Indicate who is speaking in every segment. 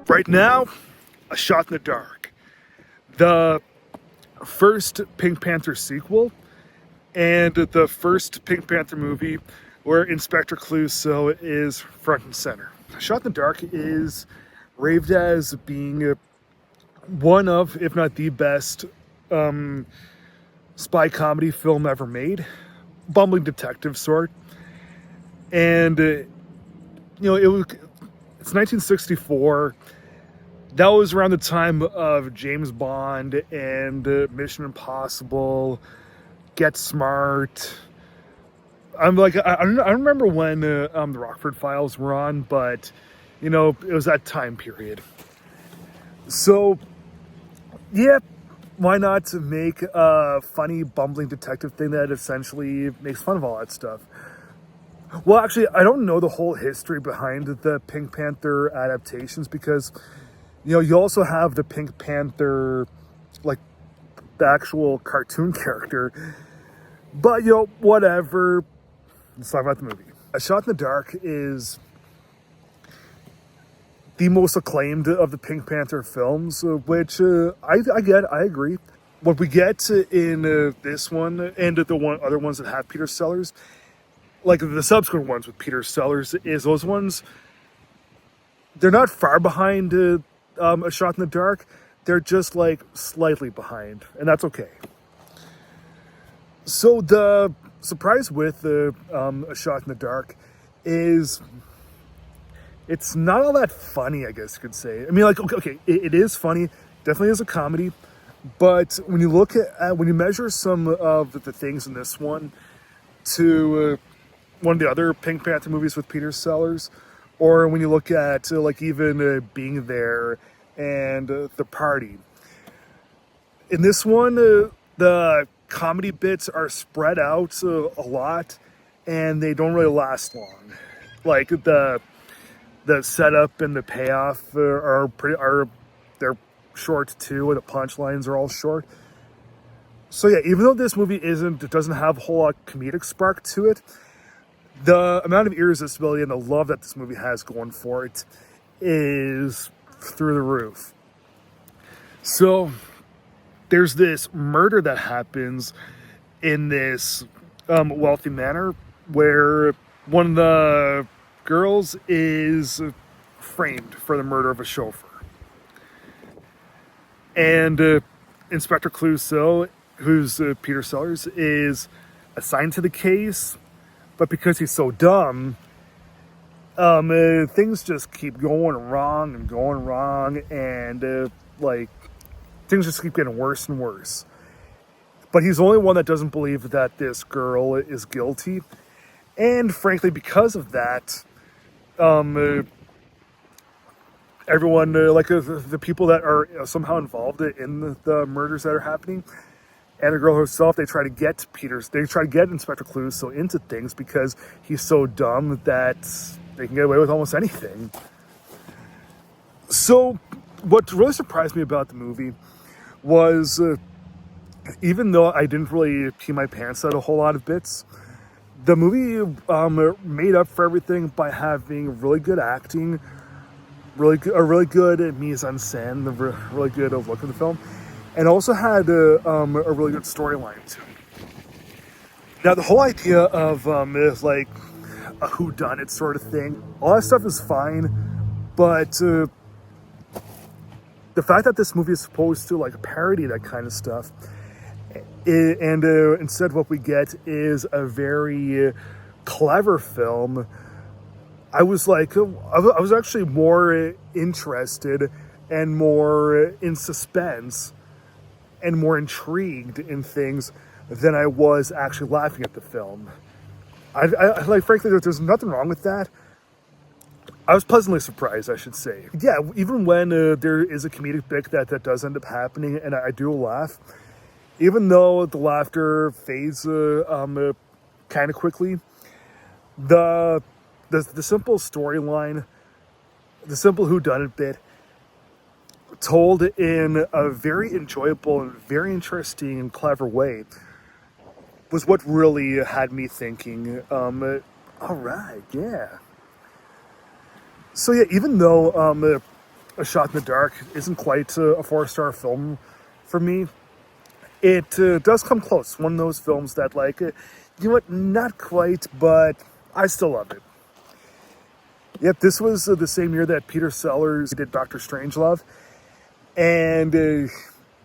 Speaker 1: Right now, A Shot in the Dark, the first Pink Panther sequel, and the first Pink Panther movie where Inspector Clouseau is front and center. A Shot in the Dark is raved as being one of, if not the best, spy comedy film ever made. Bumbling detective sort. And, it's 1964. That was around the time of James Bond and Mission Impossible, Get Smart. I don't remember when the Rockford Files were on, but, it was that time period. So, yeah, why not make a funny, bumbling detective thing that essentially makes fun of all that stuff? Well, actually, I don't know the whole history behind the Pink Panther adaptations because, you also have the Pink Panther, like, the actual cartoon character. But, whatever. Let's talk about the movie. A Shot in the Dark is the most acclaimed of the Pink Panther films, which I agree. What we get in this one and the other ones that have Peter Sellers, like the subsequent ones with Peter Sellers, is those ones, they're not far behind A Shot in the Dark. They're just like slightly behind, and that's okay. So the surprise with A Shot in the Dark is it's not all that funny, I guess you could say. I mean, like, okay, it is funny, definitely is a comedy, but when you look at when you measure some of the things in this one to one of the other Pink Panther movies with Peter Sellers, or when you look at like even Being There and The Party, in this one the comedy bits are spread out a lot, and they don't really last long. Like the setup and the payoff they're short too, and the punchlines are all short. So yeah, even though this movie it doesn't have a whole lot of comedic spark to it, the amount of irresistibility and the love that this movie has going for it is through the roof. So there's this murder that happens in this wealthy manor where one of the girls is framed for the murder of a chauffeur. And Inspector Clouseau, who's Peter Sellers, is assigned to the case, but because he's so dumb, things just keep going wrong, and things just keep getting worse and worse. But he's the only one that doesn't believe that this girl is guilty, and frankly, because of that, everyone, the people that are somehow involved in the murders that are happening, and the girl herself, they try to get Inspector Clouseau into things because he's so dumb that they can get away with almost anything. So, what really surprised me about the movie was, even though I didn't really pee my pants at a whole lot of bits, the movie made up for everything by having really good acting, a really good mise en scène, a really good look of the film, and also had a really good storyline too. Now, the whole idea of is like a whodunit sort of thing, all that stuff is fine, but the fact that this movie is supposed to like parody that kind of stuff, and instead what we get is a very clever film, I was actually more interested and more in suspense and more intrigued in things than I was actually laughing at the film. I frankly, there's nothing wrong with that. I was pleasantly surprised, I should say. Yeah, even when there is a comedic bit that does end up happening, and I do laugh, even though the laughter fades kind of quickly, the simple storyline, the simple whodunit bit, told in a very enjoyable and very interesting and clever way, was what really had me thinking, all right, yeah. So yeah, even though A Shot in the Dark isn't quite a 4-star film for me. It does come close. One of those films that, like, you know what, not quite, but I still love it. Yep, this was the same year that Peter Sellers did Dr. Strangelove. And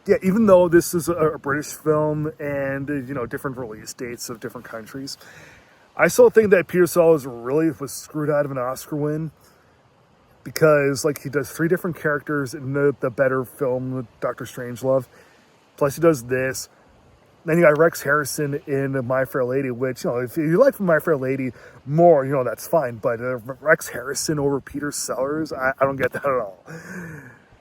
Speaker 1: yeah, even though this is a British film and, you know, different release dates of different countries, I still think that Peter Sellers really was screwed out of an Oscar win because, like, he does 3 different characters in the better film, Dr. Strangelove. Plus he does this. Then you got Rex Harrison in My Fair Lady, which, you know, if you like My Fair Lady more, you know, that's fine. But Rex Harrison over Peter Sellers, I don't get that at all.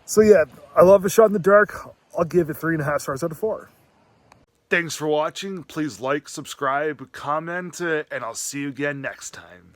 Speaker 1: So yeah, I love A Shot in the Dark. I'll give it 3.5 stars out of 4. Thanks for watching. Please like, subscribe, comment, and I'll see you again next time.